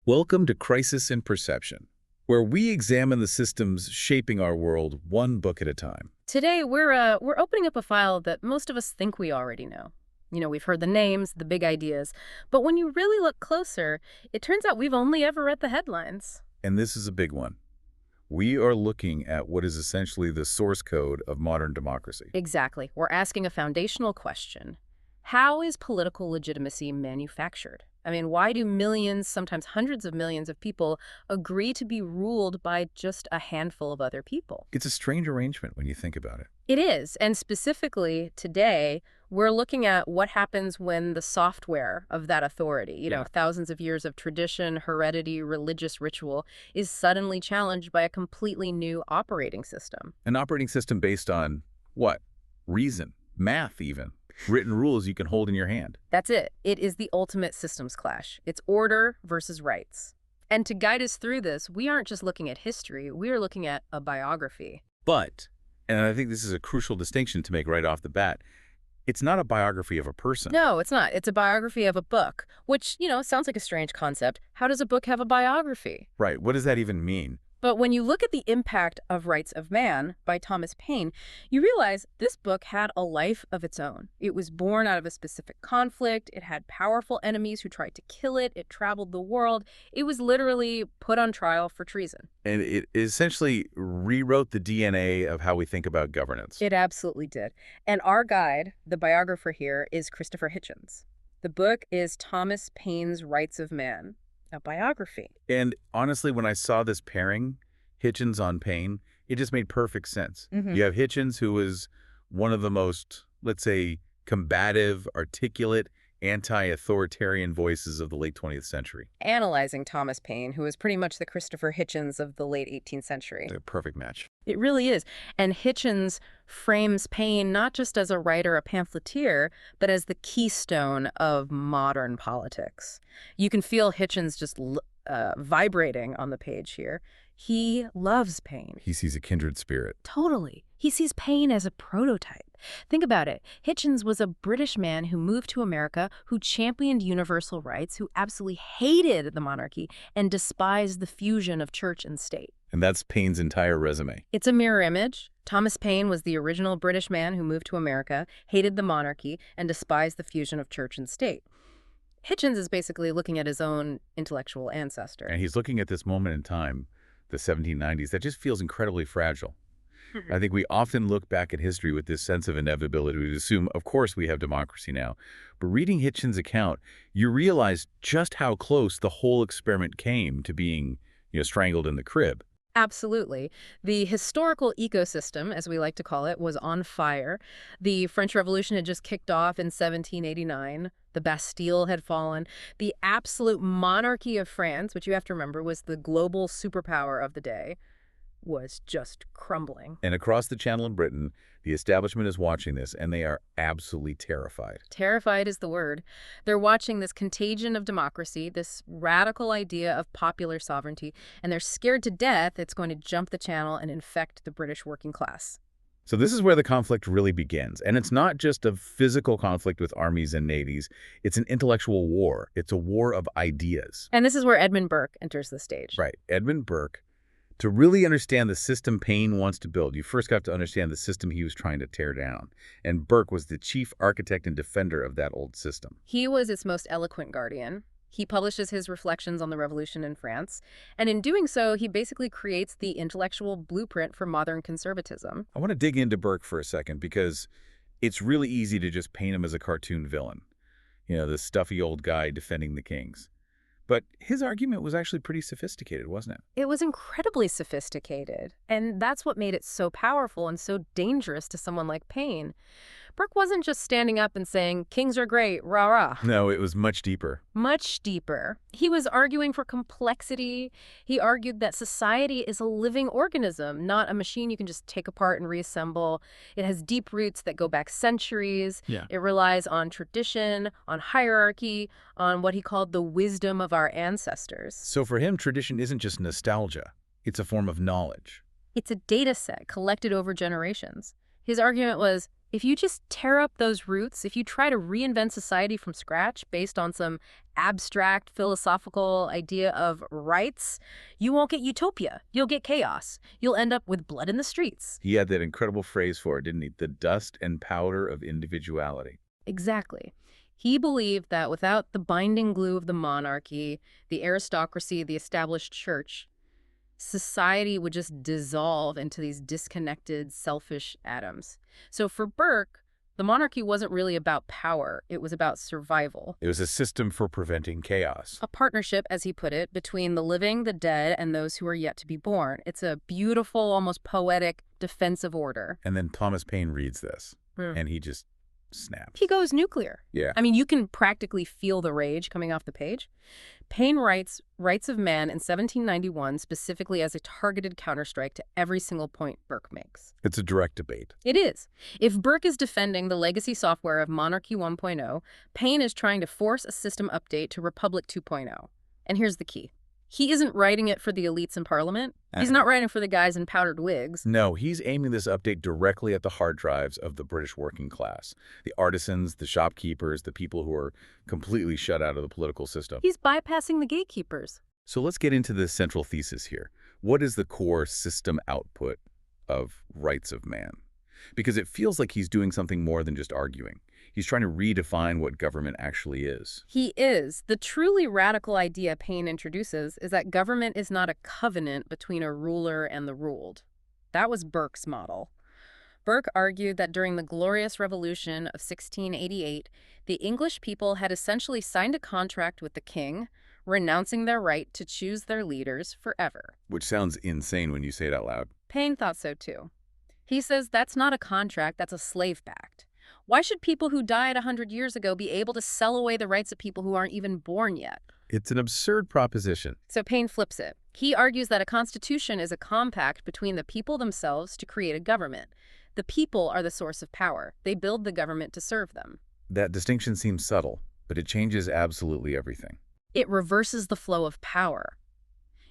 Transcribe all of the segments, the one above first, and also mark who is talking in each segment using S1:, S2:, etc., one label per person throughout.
S1: Welcome to Crisis in Perception, where we examine the systems shaping our world one book at a time.
S2: Today, we're opening up a file that most of us think we already know. We've heard the names, the big ideas, but when you really look closer, it turns out we've only ever read the headlines.
S1: And this is a big one. We are looking at what is essentially the source code of modern democracy.
S2: Exactly. We're asking a foundational question. How is political legitimacy manufactured? Why do millions, sometimes hundreds of millions of people agree to be ruled by just a handful of other people?
S1: It's a strange arrangement when you think about it.
S2: It is, and specifically today, we're looking at what happens when the software of that authority, thousands of years of tradition, heredity, religious ritual, is suddenly challenged by a completely new operating system.
S1: An operating system based on what? Reason, math even. Written rules you can hold in your hand.
S2: That's it. It is the ultimate systems clash. It's order versus rights. And to guide us through this, we aren't just looking at history, we are looking at a biography.
S1: But, and I think this is a crucial distinction to make right off the bat, it's not a biography of a person.
S2: No, it's not. It's a biography of a book, which, sounds like a strange concept. How does a book have a biography?
S1: Right. What does that even mean?
S2: But when you look at the impact of Rights of Man by Thomas Paine, you realize this book had a life of its own. It was born out of a specific conflict. It had powerful enemies who tried to kill it. It traveled the world. It was literally put on trial for treason.
S1: And it essentially rewrote the DNA of how we think about governance.
S2: It absolutely did. And our guide, the biographer here, is Christopher Hitchens. The book is Thomas Paine's Rights of Man, a biography.
S1: And honestly, when I saw this pairing, Hitchens on Paine, it just made perfect sense. You have Hitchens, who was one of the most, let's say, combative, articulate, anti-authoritarian voices of the late 20th century.
S2: Analyzing Thomas Paine, who is pretty much the Christopher Hitchens of the late 18th century.
S1: A perfect match.
S2: It really is. And Hitchens frames Paine not just as a writer, a pamphleteer, but as the keystone of modern politics. You can feel Hitchens just vibrating on the page here. He loves Paine.
S1: He sees a kindred spirit.
S2: Totally. He sees Paine as a prototype. Think about it. Hitchens was a British man who moved to America, who championed universal rights, who absolutely hated the monarchy and despised the fusion of church and state.
S1: And that's Paine's entire resume.
S2: It's a mirror image. Thomas Paine was the original British man who moved to America, hated the monarchy, and despised the fusion of church and state. Hitchens is basically looking at his own intellectual ancestor.
S1: And he's looking at this moment in time, the 1790s, that just feels incredibly fragile. I think we often look back at history with this sense of inevitability. We assume, of course, we have democracy now. But reading Hitchens' account, you realize just how close the whole experiment came to being, strangled in the crib.
S2: Absolutely. The historical ecosystem, as we like to call it, was on fire. The French Revolution had just kicked off in 1789. The Bastille had fallen. The absolute monarchy of France, which you have to remember was the global superpower of the day, was just crumbling.
S1: And across the channel in Britain, the establishment is watching this, and they are absolutely terrified.
S2: Terrified is the word. They're watching this contagion of democracy, this radical idea of popular sovereignty, and they're scared to death it's going to jump the channel and infect the British working class.
S1: So this is where the conflict really begins. And it's not just a physical conflict with armies and navies. It's an intellectual war. It's a war of ideas.
S2: And this is where Edmund Burke enters the stage.
S1: Right. Edmund Burke. To really understand the system Paine wants to build, you first have to understand the system he was trying to tear down. And Burke was the chief architect and defender of that old system.
S2: He was its most eloquent guardian. He publishes his reflections on the revolution in France. And in doing so, he basically creates the intellectual blueprint for modern conservatism.
S1: I want to dig into Burke for a second because it's really easy to just paint him as a cartoon villain. The stuffy old guy defending the kings. But his argument was actually pretty sophisticated, wasn't it?
S2: It was incredibly sophisticated. And that's what made it so powerful and so dangerous to someone like Paine. Burke wasn't just standing up and saying, kings are great, rah-rah.
S1: No, it was much deeper.
S2: Much deeper. He was arguing for complexity. He argued that society is a living organism, not a machine you can just take apart and reassemble. It has deep roots that go back centuries.
S1: Yeah.
S2: It relies on tradition, on hierarchy, on what he called the wisdom of our ancestors.
S1: So for him, tradition isn't just nostalgia. It's a form of knowledge.
S2: It's a data set collected over generations. His argument was, If you just tear up those roots, if you try to reinvent society from scratch based on some abstract philosophical idea of rights, you won't get utopia. You'll get chaos. You'll end up with blood in the streets.
S1: He had that incredible phrase for it, didn't he? The dust and powder of individuality.
S2: Exactly. He believed that without the binding glue of the monarchy, the aristocracy, the established church, society would just dissolve into these disconnected, selfish atoms. So for Burke, the monarchy wasn't really about power. It was about survival.
S1: It was a system for preventing chaos.
S2: A partnership, as he put it, between the living, the dead, and those who are yet to be born. It's a beautiful, almost poetic defensive order.
S1: And then Thomas Paine reads this,
S2: Hmm.
S1: and he just snaps.
S2: He goes nuclear.
S1: Yeah.
S2: I mean, you can practically feel the rage coming off the page. Paine writes Rights of Man in 1791 specifically as a targeted counterstrike to every single point Burke makes.
S1: It's a direct debate.
S2: It is. If Burke is defending the legacy software of Monarchy 1.0, Paine is trying to force a system update to Republic 2.0. And here's the key. He isn't writing it for the elites in Parliament. He's not writing for the guys in powdered wigs.
S1: No, he's aiming this update directly at the hard drives of the British working class. The artisans, the shopkeepers, the people who are completely shut out of the political system.
S2: He's bypassing the gatekeepers.
S1: So let's get into the central thesis here. What is the core system output of Rights of Man? Because it feels like he's doing something more than just arguing. He's trying to redefine what government actually is.
S2: He is. The truly radical idea Paine introduces is that government is not a covenant between a ruler and the ruled. That was Burke's model. Burke argued that during the Glorious Revolution of 1688, the English people had essentially signed a contract with the king, renouncing their right to choose their leaders forever.
S1: Which sounds insane when you say it out loud.
S2: Paine thought so too. He says that's not a contract, that's a slave pact. Why should people who died 100 years ago be able to sell away the rights of people who aren't even born yet?
S1: It's an absurd proposition.
S2: So Paine flips it. He argues that a constitution is a compact between the people themselves to create a government. The people are the source of power. They build the government to serve them.
S1: That distinction seems subtle, but it changes absolutely everything.
S2: It reverses the flow of power.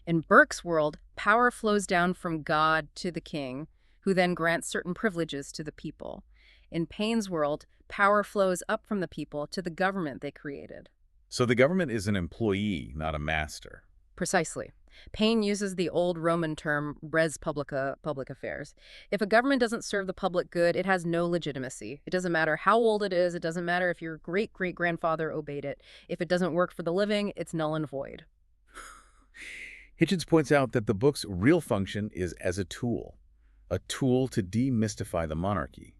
S2: In Burke's world, power flows down from God to the king, who then grants certain privileges to the people. In Paine's world, power flows up from the people to the government they created.
S1: So the government is an employee, not a master.
S2: Precisely. Paine uses the old Roman term res publica, public affairs. If a government doesn't serve the public good, it has no legitimacy. It doesn't matter how old it is. It doesn't matter if your great-great-grandfather obeyed it. If it doesn't work for the living, it's null and void.
S1: Hitchens points out that the book's real function is as a tool to demystify the monarchy.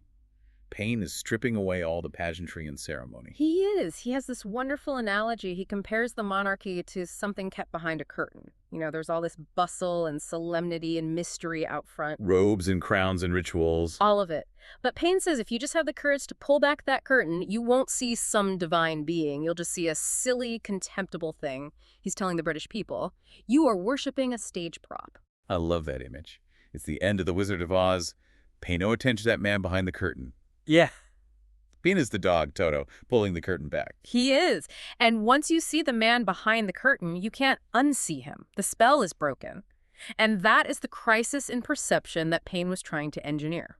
S1: Paine is stripping away all the pageantry and ceremony.
S2: He is. He has this wonderful analogy. He compares the monarchy to something kept behind a curtain. You know, there's all this bustle and solemnity and mystery out front.
S1: Robes and crowns and rituals.
S2: All of it. But Paine says if you just have the courage to pull back that curtain, you won't see some divine being. You'll just see a silly, contemptible thing. He's telling the British people, you are worshiping a stage prop.
S1: I love that image. It's the end of The Wizard of Oz. Pay no attention to that man behind the curtain.
S2: Yeah.
S1: Paine is the dog, Toto, pulling the curtain back.
S2: He is. And once you see the man behind the curtain, you can't unsee him. The spell is broken. And that is the crisis in perception that Paine was trying to engineer.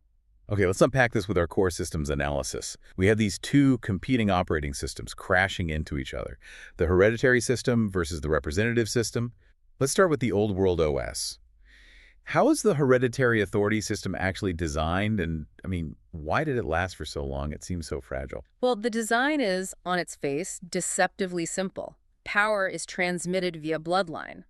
S1: Okay, let's unpack this with our core systems analysis. We have these two competing operating systems crashing into each other. The hereditary system versus the representative system. Let's start with the old world OS. How is the hereditary authority system actually designed? And, I mean, why did it last for so long? It seems so fragile.
S2: Well, the design is, on its face, deceptively simple. Power is transmitted via bloodline.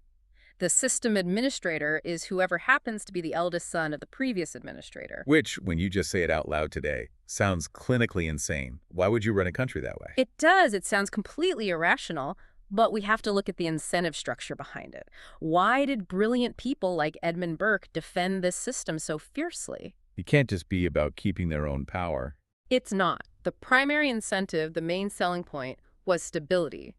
S2: The system administrator is whoever happens to be the eldest son of the previous administrator.
S1: Which, when you just say it out loud today, sounds clinically insane. Why would you run a country that way?
S2: It does. It sounds completely irrational. But we have to look at the incentive structure behind it. Why did brilliant people like Edmund Burke defend this system so fiercely?
S1: It can't just be about keeping their own power.
S2: It's not. The primary incentive, the main selling point, was stability.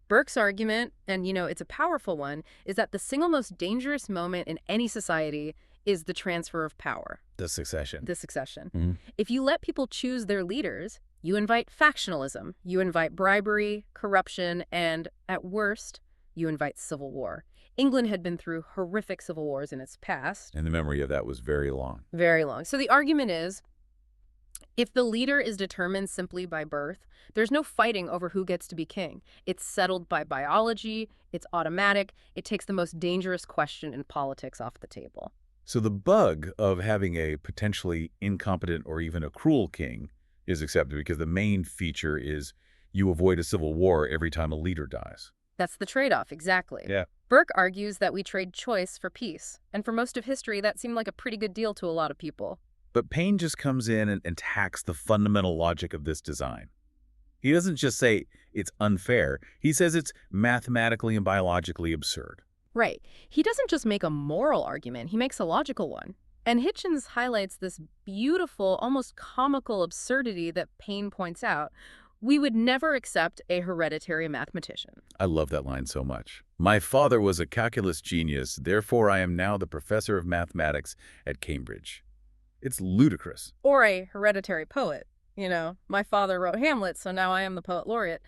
S2: Burke's argument, and it's a powerful one, is that the single most dangerous moment in any society is the transfer of power.
S1: The succession.
S2: Mm-hmm. If you let people choose their leaders, you invite factionalism, you invite bribery, corruption, and, at worst, you invite civil war. England had been through horrific civil wars in its past.
S1: And the memory of that was very long.
S2: Very long. So the argument is, If the leader is determined simply by birth, there's no fighting over who gets to be king. It's settled by biology, it's automatic, it takes the most dangerous question in politics off the table.
S1: So the bug of having a potentially incompetent or even a cruel king is accepted because the main feature is you avoid a civil war every time a leader dies.
S2: That's the trade-off, exactly.
S1: Yeah.
S2: Burke argues that we trade choice for peace, and for most of history, that seemed like a pretty good deal to a lot of people.
S1: But Paine just comes in and attacks the fundamental logic of this design. He doesn't just say it's unfair. He says it's mathematically and biologically absurd.
S2: Right. He doesn't just make a moral argument, he makes a logical one. And Hitchens highlights this beautiful, almost comical absurdity that Paine points out. We would never accept a hereditary mathematician.
S1: I love that line so much. My father was a calculus genius, therefore I am now the professor of mathematics at Cambridge. It's ludicrous.
S2: Or a hereditary poet. My father wrote Hamlet, so now I am the poet laureate.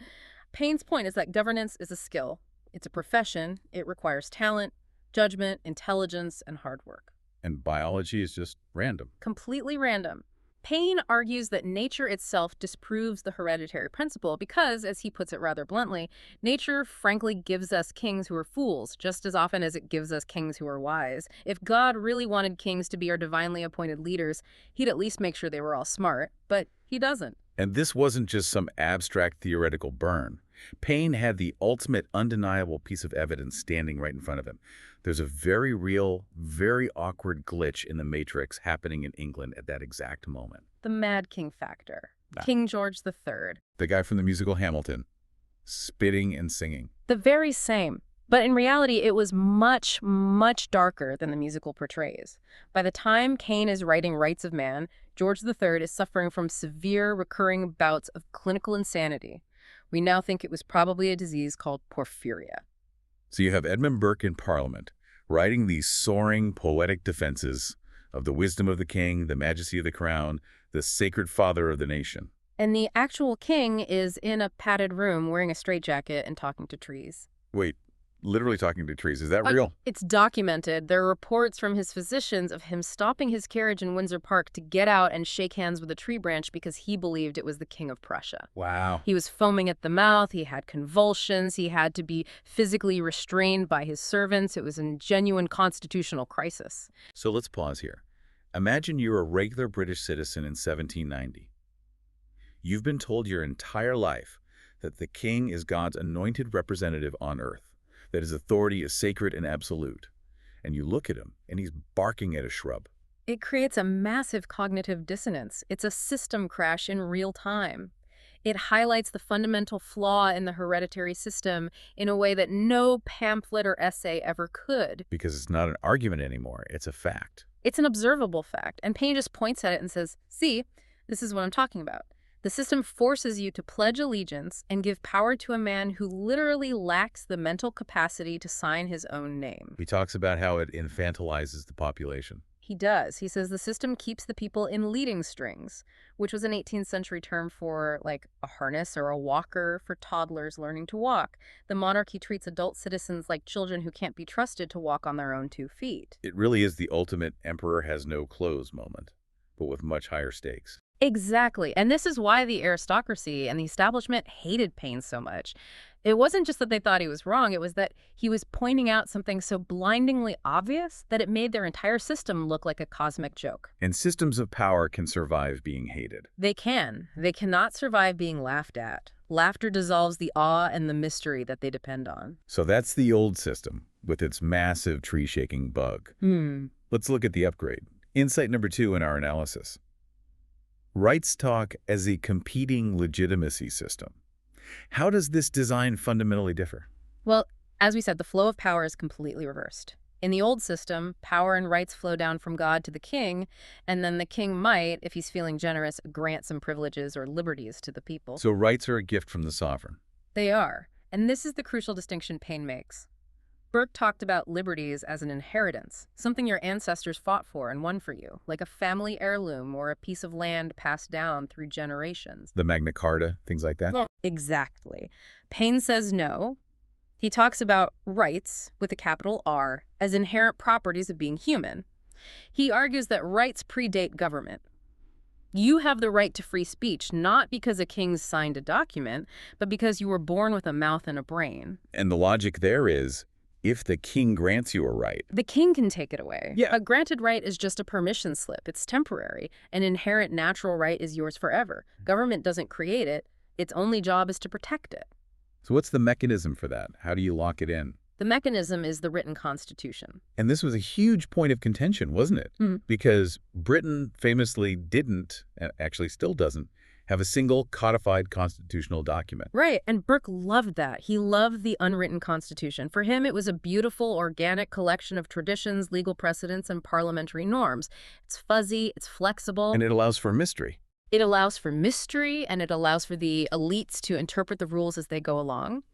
S2: Paine's point is that governance is a skill. It's a profession. It requires talent, judgment, intelligence, and hard work.
S1: And biology is just random.
S2: Completely random. Paine argues that nature itself disproves the hereditary principle because, as he puts it rather bluntly, nature frankly gives us kings who are fools just as often as it gives us kings who are wise. If God really wanted kings to be our divinely appointed leaders, he'd at least make sure they were all smart, but he doesn't.
S1: And this wasn't just some abstract theoretical burn. Paine had the ultimate undeniable piece of evidence standing right in front of him. There's a very real, very awkward glitch in the Matrix happening in England at that exact moment.
S2: The Mad King factor.
S1: Ah.
S2: King George III.
S1: The guy from the musical Hamilton, spitting and singing.
S2: The very same. But in reality, it was much, much darker than the musical portrays. By the time Paine is writing Rights of Man, George III is suffering from severe recurring bouts of clinical insanity. We now think it was probably a disease called porphyria.
S1: So you have Edmund Burke in Parliament, writing these soaring, poetic defenses of the wisdom of the king, the majesty of the crown, the sacred father of the nation.
S2: And the actual king is in a padded room wearing a straitjacket and talking to trees.
S1: Wait, literally talking to trees. Is that real?
S2: It's documented. There are reports from his physicians of him stopping his carriage in Windsor Park to get out and shake hands with a tree branch because he believed it was the King of Prussia.
S1: Wow.
S2: He was foaming at the mouth. He had convulsions. He had to be physically restrained by his servants. It was a genuine constitutional crisis.
S1: So let's pause here. Imagine you're a regular British citizen in 1790. You've been told your entire life that the king is God's anointed representative on earth, that his authority is sacred and absolute. And you look at him, and he's barking at a shrub.
S2: It creates a massive cognitive dissonance. It's a system crash in real time. It highlights the fundamental flaw in the hereditary system in a way that no pamphlet or essay ever could.
S1: Because it's not an argument anymore, it's a fact.
S2: It's an observable fact, and Paine just points at it and says, see, this is what I'm talking about. The system forces you to pledge allegiance and give power to a man who literally lacks the mental capacity to sign his own name.
S1: He talks about how it infantilizes the population.
S2: He does. He says the system keeps the people in leading strings, which was an 18th century term for, like, a harness or a walker for toddlers learning to walk. The monarchy treats adult citizens like children who can't be trusted to walk on their own 2 feet.
S1: It really is the ultimate emperor has no clothes moment, but with much higher stakes.
S2: Exactly. And this is why the aristocracy and the establishment hated Paine so much. It wasn't just that they thought he was wrong, it was that he was pointing out something so blindingly obvious that it made their entire system look like a cosmic joke.
S1: And systems of power can survive being hated.
S2: They can. They cannot survive being laughed at. Laughter dissolves the awe and the mystery that they depend on.
S1: So that's the old system, with its massive tree-shaking bug. Let's look at the upgrade. Insight number 2 in our analysis. Rights talk as a competing legitimacy system. How does this design fundamentally differ?
S2: Well, as we said, the flow of power is completely reversed. In the old system, power and rights flow down from God to the king, and then the king might, if he's feeling generous, grant some privileges or liberties to the people.
S1: So rights are a gift from the sovereign.
S2: They are. And this is the crucial distinction Paine makes. Burke talked about liberties as an inheritance, something your ancestors fought for and won for you, like a family heirloom or a piece of land passed down through generations.
S1: The Magna Carta, things like that?
S2: Exactly. Paine says no. He talks about rights, with a capital R, as inherent properties of being human. He argues that rights predate government. You have the right to free speech, not because a king signed a document, but because you were born with a mouth and a brain.
S1: And the logic there is, if the king grants you a right.
S2: The king can take it away.
S1: Yeah.
S2: A granted right is just a permission slip. It's temporary. An inherent natural right is yours forever. Government doesn't create it. Its only job is to protect it.
S1: So what's the mechanism for that? How do you lock it in?
S2: The mechanism is the written constitution.
S1: And this was a huge point of contention, wasn't it? Because Britain famously didn't, and actually still doesn't, have a single codified constitutional document.
S2: Right, and Burke loved that. He loved the unwritten constitution. For him, it was a beautiful, organic collection of traditions, legal precedents, and parliamentary norms. It's fuzzy, it's flexible.
S1: And it allows for mystery.
S2: It allows for mystery, and it allows for the elites to interpret the rules as they go along.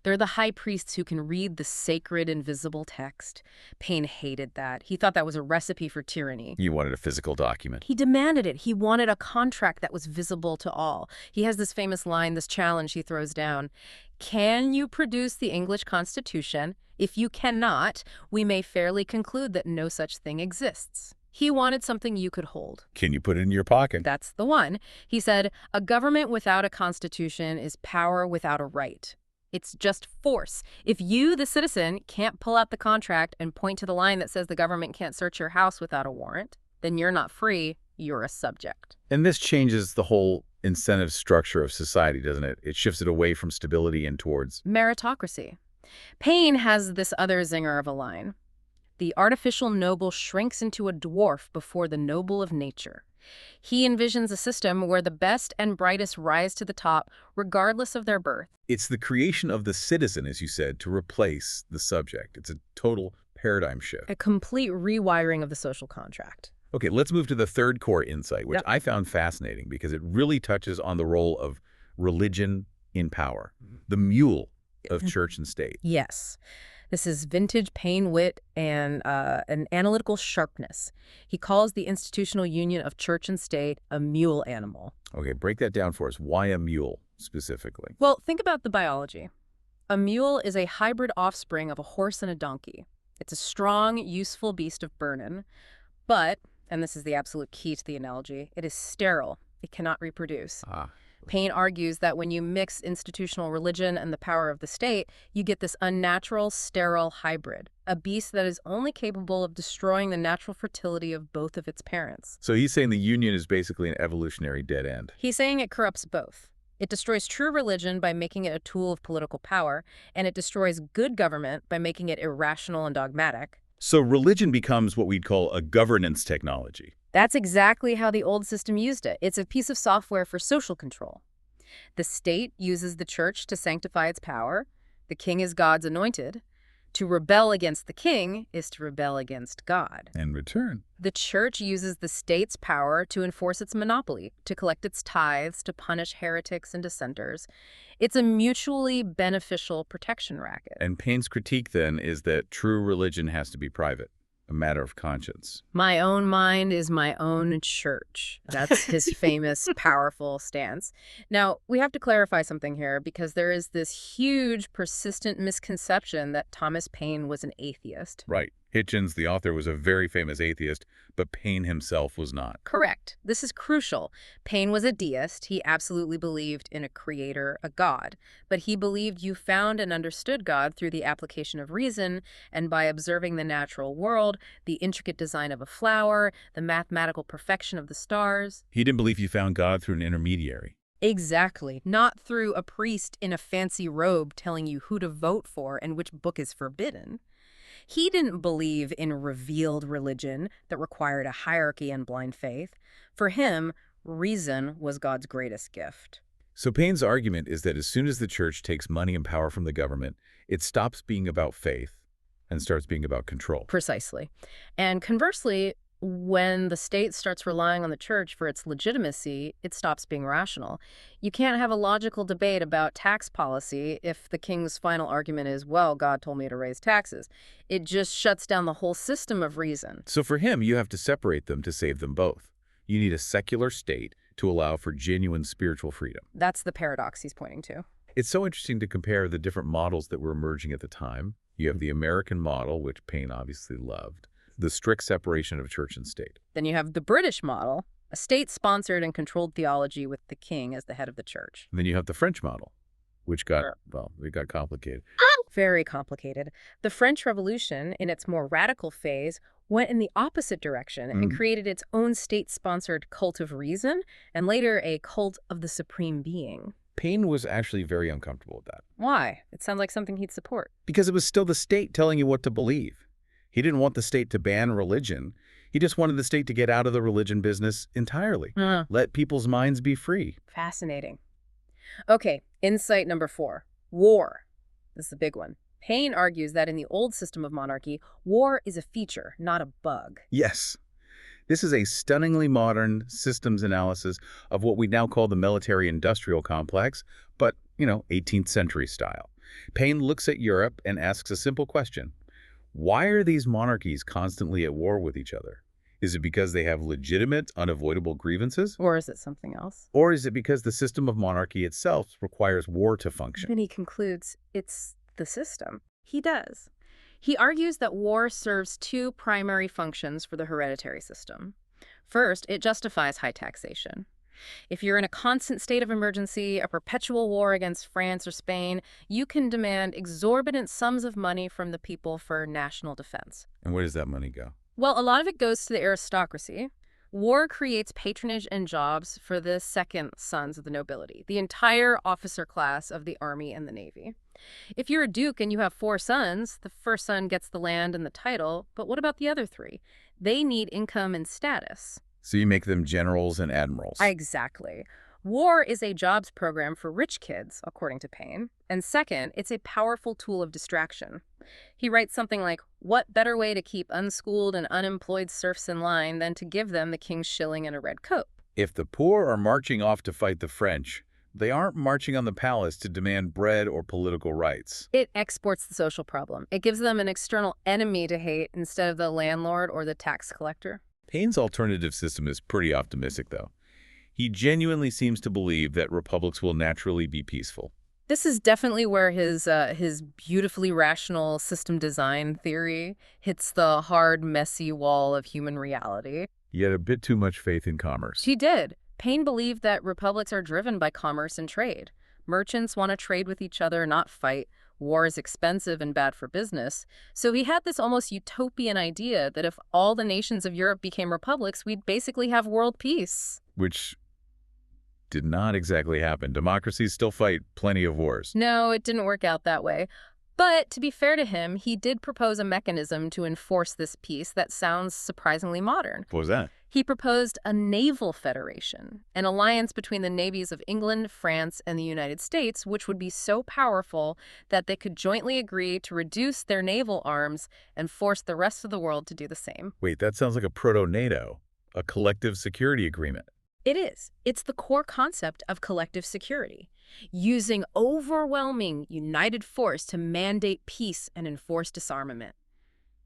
S2: They're the high priests who can read the sacred, invisible text. Paine hated that. He thought that was a recipe for tyranny.
S1: You wanted a physical document.
S2: He demanded it. He wanted a contract that was visible to all. He has this famous line, this challenge he throws down. Can you produce the English Constitution? If you cannot, we may fairly conclude that no such thing exists. He wanted something you could hold.
S1: Can you put it in your pocket?
S2: That's the one. He said, a government without a constitution is power without a right. It's just force. If you, the citizen, can't pull out the contract and point to the line that says the government can't search your house without a warrant, then you're not free, you're a subject.
S1: And this changes the whole incentive structure of society, doesn't it? It shifts it away from stability and towards
S2: Meritocracy. Paine has this other zinger of a line. The artificial noble shrinks into a dwarf before the noble of nature. He envisions a system where the best and brightest rise to the top, regardless of their birth.
S1: It's the creation of the citizen, as you said, to replace the subject. It's a total paradigm shift.
S2: A complete rewiring of the social contract.
S1: Okay, let's move to the third core insight, which
S2: Yep.
S1: I found fascinating because it really touches on the role of religion in power, the mule of church and state.
S2: Yes. This is vintage Paine wit and an analytical sharpness. He calls the institutional union of church and state a mule animal.
S1: Okay, break that down for us. Why a mule specifically?
S2: Well, think about the biology. A mule is a hybrid offspring of a horse and a donkey. It's a strong, useful beast of burden, but, and this is the absolute key to the analogy, it is sterile. It cannot reproduce. Paine argues that when you mix institutional religion and the power of the state, you get this unnatural, sterile hybrid, a beast that is only capable of destroying the natural fertility of both of its parents.
S1: So he's saying the union is basically an evolutionary dead end.
S2: He's saying it corrupts both. It destroys true religion by making it a tool of political power, and it destroys good government by making it irrational and dogmatic.
S1: So religion becomes what we'd call a governance technology.
S2: That's exactly how the old system used it. It's a piece of software for social control. The state uses the church to sanctify its power. The king is God's anointed. To rebel against the king is to rebel against God.
S1: In return.
S2: The church uses the state's power to enforce its monopoly, to collect its tithes, to punish heretics and dissenters. It's a mutually beneficial protection racket.
S1: And Paine's critique then is that true religion has to be private, a matter of conscience.
S2: My own mind is my own church. That's his famous, powerful stance. Now, we have to clarify something here because there is this huge, persistent misconception that Thomas Paine was an atheist.
S1: Right. Hitchens, the author, was a very famous atheist, but Paine himself was not.
S2: Correct. This is crucial. Paine was a deist. He absolutely believed in a creator, a God. But he believed you found and understood God through the application of reason and by observing the natural world, the intricate design of a flower, the mathematical perfection of the stars.
S1: He didn't believe you found God through an intermediary.
S2: Exactly. Not through a priest in a fancy robe telling you who to vote for and which book is forbidden. He didn't believe in revealed religion that required a hierarchy and blind faith. For him, reason was God's greatest gift.
S1: So Paine's argument is that as soon as the church takes money and power from the government, it stops being about faith and starts being about control.
S2: Precisely. And conversely, when the state starts relying on the church for its legitimacy, it stops being rational. You can't have a logical debate about tax policy if the king's final argument is, well, God told me to raise taxes. It just shuts down the whole system of reason.
S1: So for him, you have to separate them to save them both. You need a secular state to allow for genuine spiritual freedom.
S2: That's the paradox he's pointing to.
S1: It's so interesting to compare the different models that were emerging at the time. You have the American model, which Paine obviously loved, the strict separation of church and state.
S2: Then you have the British model, a state-sponsored and controlled theology with the king as the head of the church.
S1: And then you have the French model, which got,
S2: Sure.
S1: well, it got complicated.
S2: Very complicated. The French Revolution, in its more radical phase, went in the opposite direction and created its own state-sponsored cult of reason, and later a cult of the supreme being.
S1: Paine was actually very uncomfortable with that
S2: Why? It sounds like something he'd support.
S1: because it was still the state telling you what to believe. He didn't want the state to ban religion. He just wanted the state to get out of the religion business entirely. Let people's minds be free.
S2: Fascinating. Okay, insight number 4. War. This is a big one. Paine argues that in the old system of monarchy, war is a feature, not a bug.
S1: Yes, this is a stunningly modern systems analysis of what we now call the military-industrial complex, but, 18th century style. Paine looks at Europe and asks a simple question. Why are these monarchies constantly at war with each other? Is it because they have legitimate, unavoidable grievances?
S2: Or is it something else?
S1: Or is it because the system of monarchy itself requires war to function?
S2: Then he concludes it's the system. He does. He argues that war serves 2 primary functions for the hereditary system. First, it justifies high taxation. If you're in a constant state of emergency, a perpetual war against France or Spain, you can demand exorbitant sums of money from the people for national defense.
S1: And where does that money go?
S2: Well, a lot of it goes to the aristocracy. War creates patronage and jobs for the second sons of the nobility, the entire officer class of the army and the navy. If you're a duke and you have 4 sons, the first son gets the land and the title, but what about the other 3? They need income and status.
S1: So you make them generals and admirals.
S2: Exactly. War is a jobs program for rich kids, according to Paine. And second, it's a powerful tool of distraction. He writes something like, what better way to keep unschooled and unemployed serfs in line than to give them the king's shilling and a red coat?
S1: If the poor are marching off to fight the French, they aren't marching on the palace to demand bread or political rights.
S2: It exports the social problem. It gives them an external enemy to hate instead of the landlord or the tax collector.
S1: Paine's alternative system is pretty optimistic, though. He genuinely seems to believe that republics will naturally be peaceful.
S2: This is definitely where his beautifully rational system design theory hits the hard, messy wall of human reality.
S1: Yet a bit too much faith in commerce.
S2: He did. Paine believed that republics are driven by commerce and trade. Merchants want to trade with each other, not fight. War is expensive and bad for business. So he had this almost utopian idea that if all the nations of Europe became republics, we'd basically have world peace.
S1: Which did not exactly happen. Democracies still fight plenty of wars.
S2: No, it didn't work out that way. But to be fair to him, he did propose a mechanism to enforce this peace that sounds surprisingly modern.
S1: What was that?
S2: He proposed a naval federation, an alliance between the navies of England, France, and the United States, which would be so powerful that they could jointly agree to reduce their naval arms and force the rest of the world to do the same.
S1: Wait, that sounds like a proto-NATO, a collective security agreement.
S2: It is. It's the core concept of collective security, using overwhelming united force to mandate peace and enforce disarmament.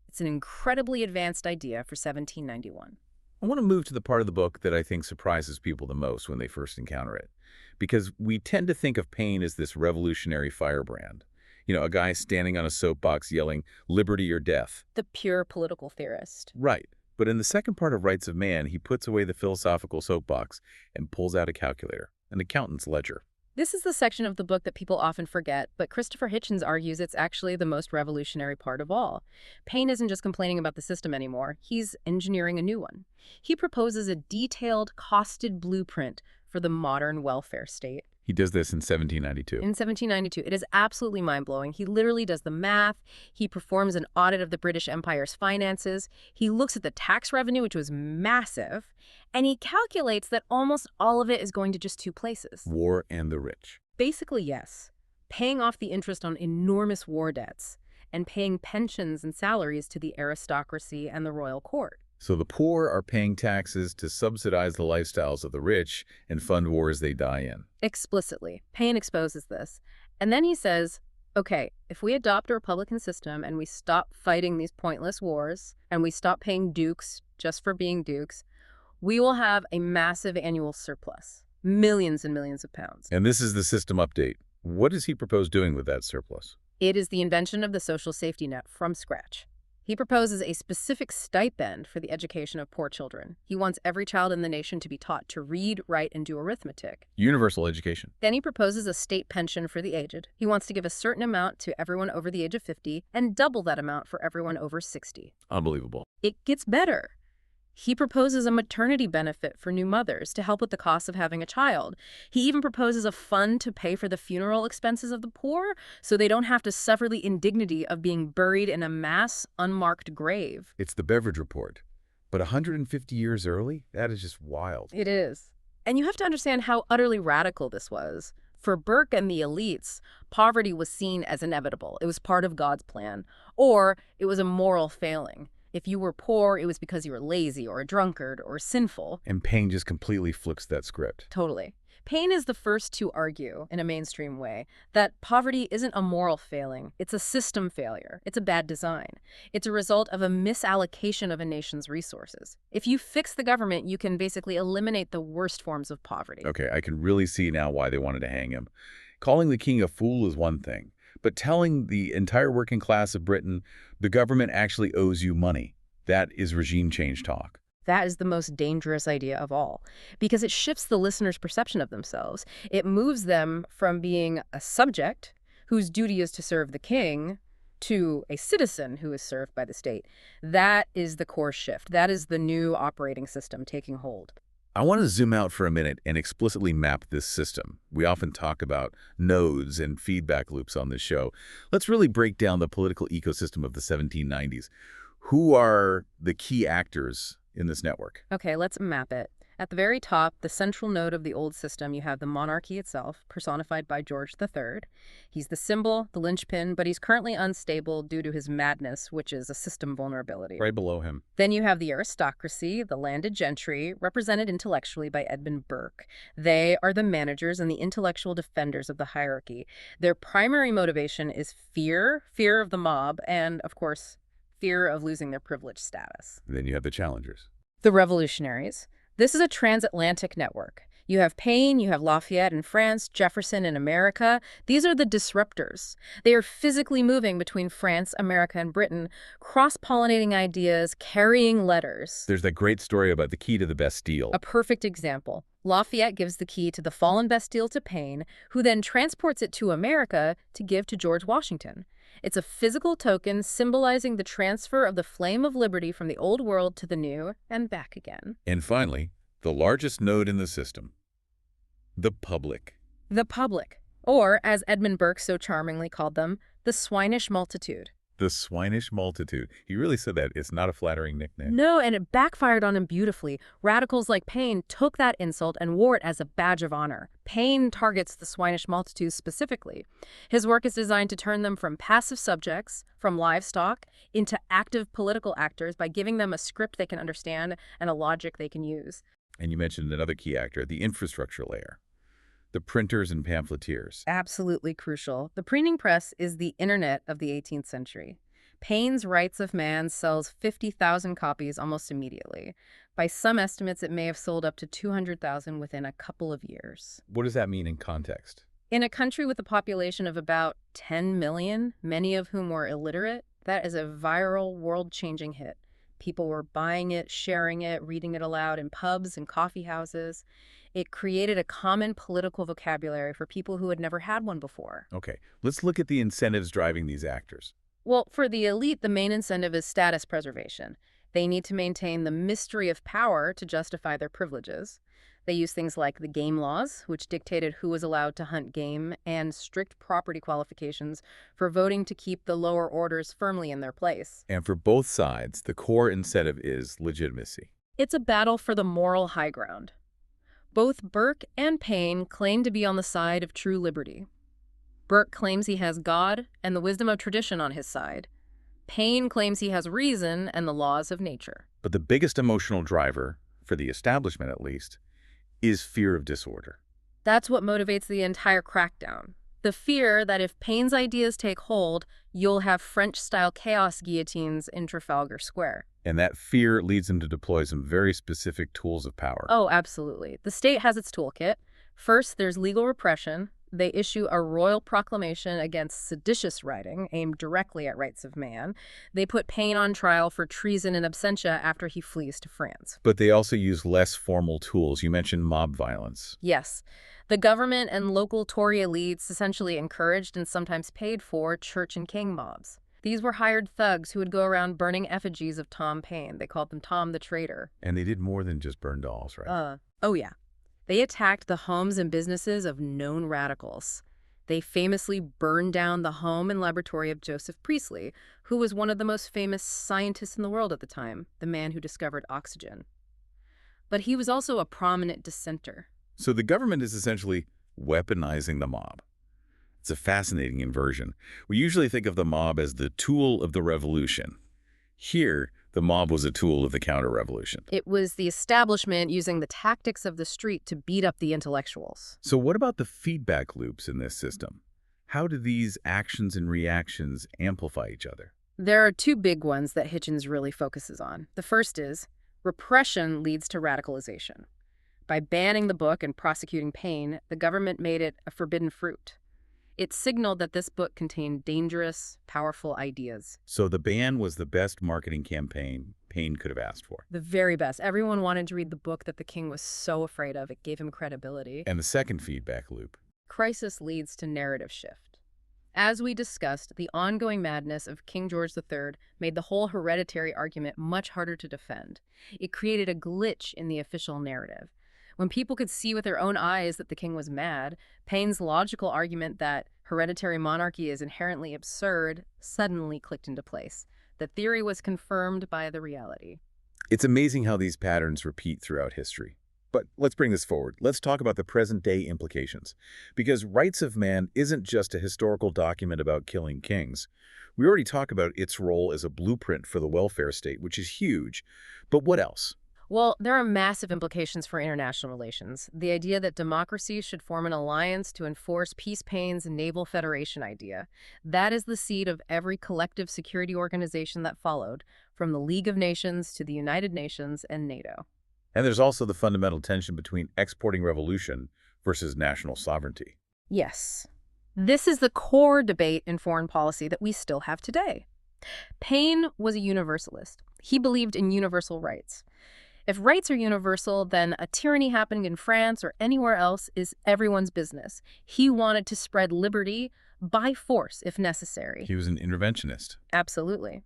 S2: It's an incredibly advanced idea for 1791.
S1: I want to move to the part of the book that I think surprises people the most when they first encounter it. Because we tend to think of Paine as this revolutionary firebrand. A guy standing on a soapbox yelling, liberty or death.
S2: The pure political theorist.
S1: Right. But in the second part of Rights of Man, he puts away the philosophical soapbox and pulls out a calculator, an accountant's ledger.
S2: This is the section of the book that people often forget, but Christopher Hitchens argues it's actually the most revolutionary part of all. Paine isn't just complaining about the system anymore. He's engineering a new one. He proposes a detailed, costed blueprint for the modern welfare state.
S1: He does this in 1792.
S2: In 1792. It is absolutely mind-blowing. He literally does the math. He performs an audit of the British Empire's finances. He looks at the tax revenue, which was massive, and he calculates that almost all of it is going to just 2 places.
S1: War and the rich.
S2: Basically, yes. Paying off the interest on enormous war debts and paying pensions and salaries to the aristocracy and the royal court.
S1: So the poor are paying taxes to subsidize the lifestyles of the rich and fund wars they die in.
S2: Explicitly. Paine exposes this. And then he says, okay, if we adopt a republican system and we stop fighting these pointless wars and we stop paying dukes just for being dukes, we will have a massive annual surplus. Millions and millions of pounds.
S1: And this is the system update. What does he propose doing with that surplus?
S2: It is the invention of the social safety net from scratch. He proposes a specific stipend for the education of poor children. He wants every child in the nation to be taught to read, write, and do arithmetic.
S1: Universal education.
S2: Then he proposes a state pension for the aged. He wants to give a certain amount to everyone over the age of 50 and double that amount for everyone over 60.
S1: Unbelievable.
S2: It gets better. He proposes a maternity benefit for new mothers to help with the cost of having a child. He even proposes a fund to pay for the funeral expenses of the poor so they don't have to suffer the indignity of being buried in a mass, unmarked grave.
S1: It's the Beveridge Report. But 150 years early? That is just wild.
S2: It is. And you have to understand how utterly radical this was. For Burke and the elites, poverty was seen as inevitable. It was part of God's plan. Or it was a moral failing. If you were poor, it was because you were lazy or a drunkard or sinful.
S1: And Paine just completely flips that script.
S2: Totally. Paine is the first to argue, in a mainstream way, that poverty isn't a moral failing. It's a system failure. It's a bad design. It's a result of a misallocation of a nation's resources. If you fix the government, you can basically eliminate the worst forms of poverty.
S1: Okay, I can really see now why they wanted to hang him. Calling the king a fool is one thing, but telling the entire working class of Britain, the government actually owes you money, that is regime change talk.
S2: That is the most dangerous idea of all, because it shifts the listener's perception of themselves. It moves them from being a subject whose duty is to serve the king to a citizen who is served by the state. That is the core shift. That is the new operating system taking hold.
S1: I want to zoom out for a minute and explicitly map this system. We often talk about nodes and feedback loops on this show. Let's really break down the political ecosystem of the 1790s. Who are the key actors in this network?
S2: Okay, let's map it. At the very top, the central node of the old system, you have the monarchy itself, personified by George III. He's the symbol, the linchpin, but he's currently unstable due to his madness, which is a system vulnerability.
S1: Right below him.
S2: Then you have the aristocracy, the landed gentry, represented intellectually by Edmund Burke. They are the managers and the intellectual defenders of the hierarchy. Their primary motivation is fear of the mob, and, of course, fear of losing their privileged status.
S1: And then you have the challengers.
S2: The revolutionaries. This is a transatlantic network. You have Paine, you have Lafayette in France, Jefferson in America. These are the disruptors. They are physically moving between France, America, and Britain, cross-pollinating ideas, carrying letters.
S1: There's that great story about the key to the Bastille.
S2: A perfect example. Lafayette gives the key to the fallen Bastille to Paine, who then transports it to America to give to George Washington. It's a physical token symbolizing the transfer of the flame of liberty from the old world to the new and back again.
S1: And finally, the largest node in the system, the public.
S2: The public, or as Edmund Burke so charmingly called them, the swinish multitude.
S1: The swinish multitude. He really said that. It's not a flattering nickname.
S2: No, and it backfired on him beautifully. Radicals like Paine took that insult and wore it as a badge of honor. Paine targets the swinish multitude specifically. His work is designed to turn them from passive subjects, from livestock, into active political actors by giving them a script they can understand and a logic they can use.
S1: And you mentioned another key actor, the infrastructure layer. The printers and pamphleteers.
S2: Absolutely crucial. The printing press is the internet of the 18th century. Paine's Rights of Man sells 50,000 copies almost immediately. By some estimates, it may have sold up to 200,000 within a couple of years.
S1: What does that mean in context?
S2: In a country with a population of about 10 million, many of whom were illiterate, that is a viral, world-changing hit. People were buying it, sharing it, reading it aloud in pubs and coffee houses. It created a common political vocabulary for people who had never had one before.
S1: Okay, let's look at the incentives driving these actors.
S2: Well, for the elite, the main incentive is status preservation. They need to maintain the mystery of power to justify their privileges. They use things like the game laws, which dictated who was allowed to hunt game, and strict property qualifications for voting to keep the lower orders firmly in their place.
S1: And for both sides, the core incentive is legitimacy.
S2: It's a battle for the moral high ground. Both Burke and Paine claim to be on the side of true liberty. Burke claims he has God and the wisdom of tradition on his side. Paine claims he has reason and the laws of nature.
S1: But the biggest emotional driver, for the establishment at least, is fear of disorder.
S2: That's what motivates the entire crackdown. The fear that if Paine's ideas take hold, you'll have French-style chaos guillotines in Trafalgar Square.
S1: And that fear leads them to deploy some very specific tools of power.
S2: Oh, absolutely. The state has its toolkit. First, there's legal repression. They issue a royal proclamation against seditious writing aimed directly at rights of man. They put Paine on trial for treason in absentia after he flees to France.
S1: But they also use less formal tools. You mentioned mob violence.
S2: Yes, the government and local Tory elites essentially encouraged and sometimes paid for church and king mobs. These were hired thugs who would go around burning effigies of Tom Paine. They called them Tom the Traitor.
S1: And they did more than just burn dolls, right?
S2: Oh yeah. They attacked the homes and businesses of known radicals. They famously burned down the home and laboratory of Joseph Priestley, who was one of the most famous scientists in the world at the time, the man who discovered oxygen. But he was also a prominent dissenter.
S1: So the government is essentially weaponizing the mob. It's a fascinating inversion. We usually think of the mob as the tool of the revolution. Here, the mob was a tool of the counter-revolution.
S2: It was the establishment using the tactics of the street to beat up the intellectuals.
S1: So what about the feedback loops in this system? How do these actions and reactions amplify each other?
S2: There are two big ones that Hitchens really focuses on. The first is repression leads to radicalization. By banning the book and prosecuting Paine, the government made it a forbidden fruit. It signaled that this book contained dangerous, powerful ideas.
S1: So the ban was the best marketing campaign Paine could have asked for.
S2: The very best. Everyone wanted to read the book that the king was so afraid of. It gave him credibility.
S1: And the second feedback loop.
S2: Crisis leads to narrative shift. As we discussed, the ongoing madness of King George III made the whole hereditary argument much harder to defend. It created a glitch in the official narrative. When people could see with their own eyes that the king was mad, Paine's logical argument that hereditary monarchy is inherently absurd suddenly clicked into place. The theory was confirmed by the reality.
S1: It's amazing how these patterns repeat throughout history. But let's bring this forward. Let's talk about the present-day implications. Because Rights of Man isn't just a historical document about killing kings. We already talked about its role as a blueprint for the welfare state, which is huge. But what else?
S2: Well, there are massive implications for international relations. The idea that democracies should form an alliance to enforce Peace Paine's naval federation idea. That is the seed of every collective security organization that followed, from the League of Nations to the United Nations and NATO.
S1: And there's also the fundamental tension between exporting revolution versus national sovereignty.
S2: Yes. This is the core debate in foreign policy that we still have today. Paine was a universalist. He believed in universal rights. If rights are universal, then a tyranny happening in France or anywhere else is everyone's business. He wanted to spread liberty by force if necessary.
S1: He was an interventionist.
S2: Absolutely.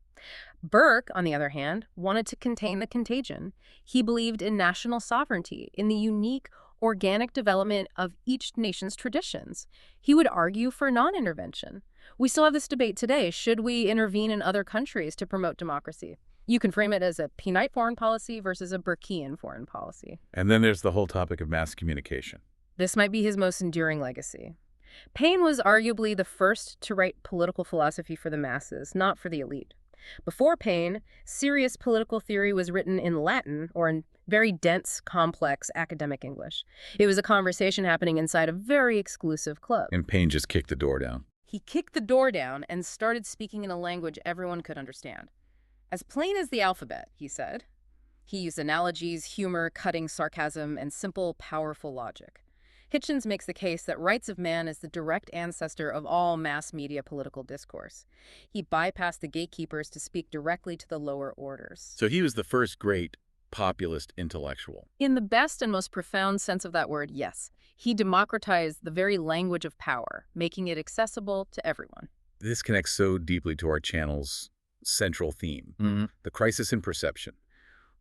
S2: Burke, on the other hand, wanted to contain the contagion. He believed in national sovereignty, in the unique, organic development of each nation's traditions. He would argue for non-intervention. We still have this debate today. Should we intervene in other countries to promote democracy? You can frame it as a Painite foreign policy versus a Burkean foreign policy.
S1: And then there's the whole topic of mass communication.
S2: This might be his most enduring legacy. Paine was arguably the first to write political philosophy for the masses, not for the elite. Before Paine, serious political theory was written in Latin or in very dense, complex academic English. It was a conversation happening inside a very exclusive club.
S1: And Paine just kicked the door down.
S2: He kicked the door down and started speaking in a language everyone could understand. As plain as the alphabet, he said. He used analogies, humor, cutting sarcasm, and simple, powerful logic. Hitchens makes the case that Rights of Man is the direct ancestor of all mass media political discourse. He bypassed the gatekeepers to speak directly to the lower orders.
S1: So he was the first great populist intellectual.
S2: In the best and most profound sense of that word, yes. He democratized the very language of power, making it accessible to everyone.
S1: This connects so deeply to our channel's central theme, the crisis in perception.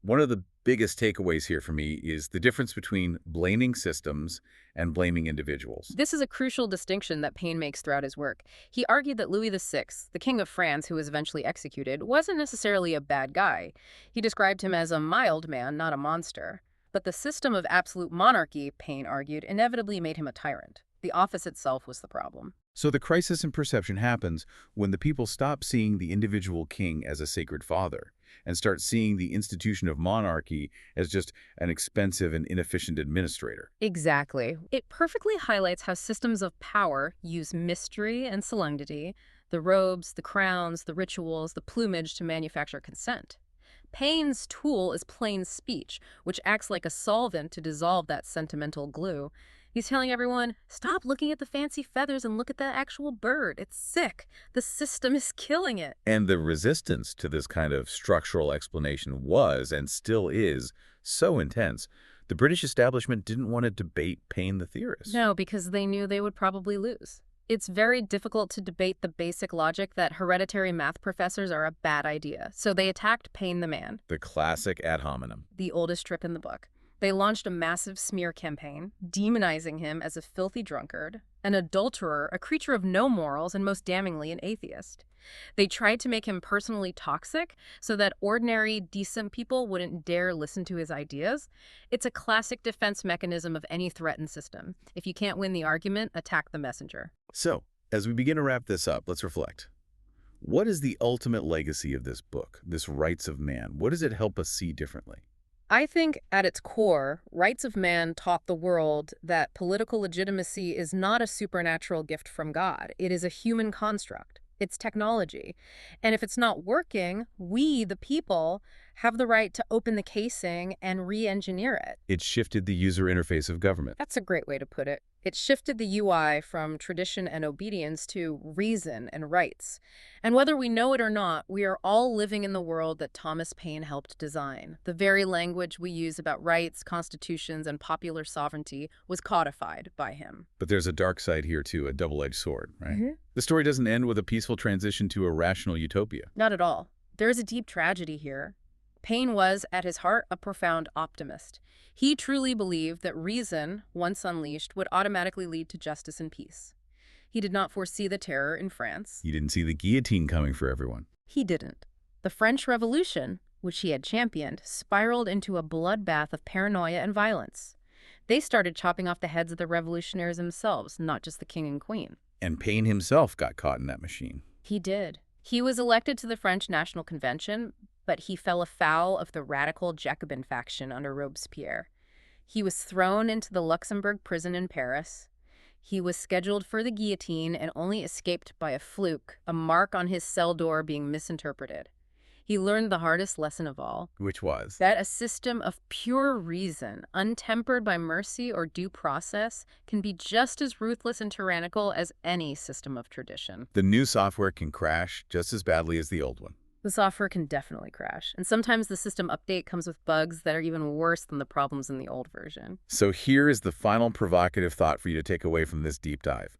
S1: One of the biggest takeaways here for me is the difference between blaming systems and blaming individuals.
S2: This is a crucial distinction that Paine makes throughout his work. He argued that Louis VI, the King of France who was eventually executed, wasn't necessarily a bad guy. He described him as a mild man, not a monster. But the system of absolute monarchy, Paine argued, inevitably made him a tyrant. The office itself was the problem.
S1: So the crisis in perception happens when the people stop seeing the individual king as a sacred father and start seeing the institution of monarchy as just an expensive and inefficient administrator.
S2: Exactly. It perfectly highlights how systems of power use mystery and solemnity, the robes, the crowns, the rituals, the plumage to manufacture consent. Paine's tool is plain speech, which acts like a solvent to dissolve that sentimental glue. He's telling everyone, stop looking at the fancy feathers and look at the actual bird. It's sick. The system is killing it.
S1: And the resistance to this kind of structural explanation was, and still is, so intense. The British establishment didn't want to debate Paine the theorist.
S2: No, because they knew they would probably lose. It's very difficult to debate the basic logic that hereditary math professors are a bad idea, so they attacked Paine the man,
S1: The classic ad hominem.
S2: the oldest trip in the book. They launched a massive smear campaign, demonizing him as a filthy drunkard, an adulterer, a creature of no morals, and most damningly, an atheist. They tried to make him personally toxic so that ordinary, decent people wouldn't dare listen to his ideas. It's a classic defense mechanism of any threatened system. If you can't win the argument, attack the messenger.
S1: So, as we begin to wrap this up, let's reflect. What is the ultimate legacy of this book, this Rights of Man? What does it help us see differently?
S2: I think at its core, Rights of Man taught the world that political legitimacy is not a supernatural gift from God. It is a human construct. It's technology. And if it's not working, we, the people, have the right to open the casing and re-engineer it.
S1: It shifted the user interface of government.
S2: That's a great way to put it. It shifted the UI from tradition and obedience to reason and rights. And whether we know it or not, we are all living in the world that Thomas Paine helped design. The very language we use about rights, constitutions, and popular sovereignty was codified by him.
S1: But there's a dark side here, too, a double-edged sword, right?
S2: Mm-hmm.
S1: The story doesn't end with a peaceful transition to a rational utopia.
S2: Not at all. There is a deep tragedy here. Paine was, at his heart, a profound optimist. He truly believed that reason, once unleashed, would automatically lead to justice and peace. He did not foresee the terror in France.
S1: He didn't see the guillotine coming for everyone.
S2: He didn't. The French Revolution, which he had championed, spiraled into a bloodbath of paranoia and violence. They started chopping off the heads of the revolutionaries themselves, not just the king and queen.
S1: And Paine himself got caught in that machine.
S2: He did. He was elected to the French National Convention, but he fell afoul of the radical Jacobin faction under Robespierre. He was thrown into the Luxembourg prison in Paris. He was scheduled for the guillotine and only escaped by a fluke, a mark on his cell door being misinterpreted. He learned the hardest lesson of all,
S1: Which was?
S2: that a system of pure reason, untempered by mercy or due process, can be just as ruthless and tyrannical as any system of tradition.
S1: The new software can crash just as badly as the old one.
S2: The software can definitely crash, and sometimes the system update comes with bugs that are even worse than the problems in the old version.
S1: So here is the final provocative thought for you to take away from this deep dive.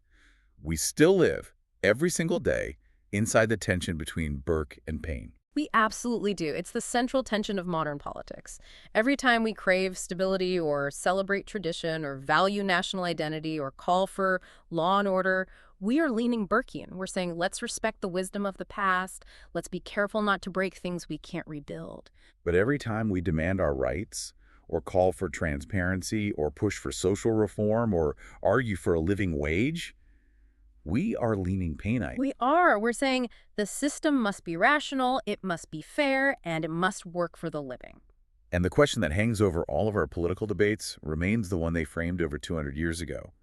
S1: We still live, every single day, inside the tension between Burke and Paine.
S2: We absolutely do. It's the central tension of modern politics. Every time we crave stability or celebrate tradition or value national identity or call for law and order, we are leaning Burkean. We're saying, let's respect the wisdom of the past. Let's be careful not to break things we can't rebuild.
S1: But every time we demand our rights, or call for transparency, or push for social reform, or argue for a living wage, we are leaning Paineite.
S2: We are. We're saying the system must be rational, it must be fair, and it must work for the living.
S1: And the question that hangs over all of our political debates remains the one they framed over 200 years ago.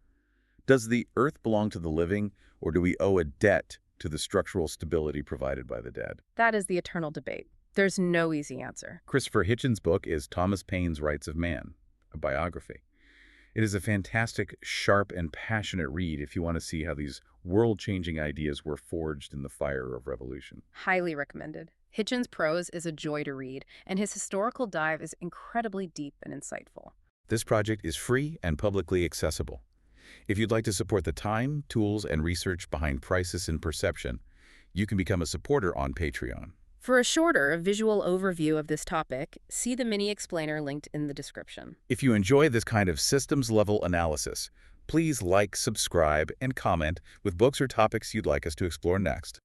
S1: Does the earth belong to the living, or do we owe a debt to the structural stability provided by the dead?
S2: That is the eternal debate. There's no easy answer.
S1: Christopher Hitchens' book is Thomas Paine's Rights of Man, a biography. It is a fantastic, sharp, and passionate read if you want to see how these world-changing ideas were forged in the fire of revolution.
S2: Highly recommended. Hitchens' prose is a joy to read, and his historical dive is incredibly deep and insightful.
S1: This project is free and publicly accessible. If you'd like to support the time, tools, and research behind Crisis in Perception, you can become a supporter on Patreon.
S2: For a shorter visual overview of this topic, see the mini explainer linked in the description.
S1: If you enjoy this kind of systems-level analysis, please like, subscribe, and comment with books or topics you'd like us to explore next.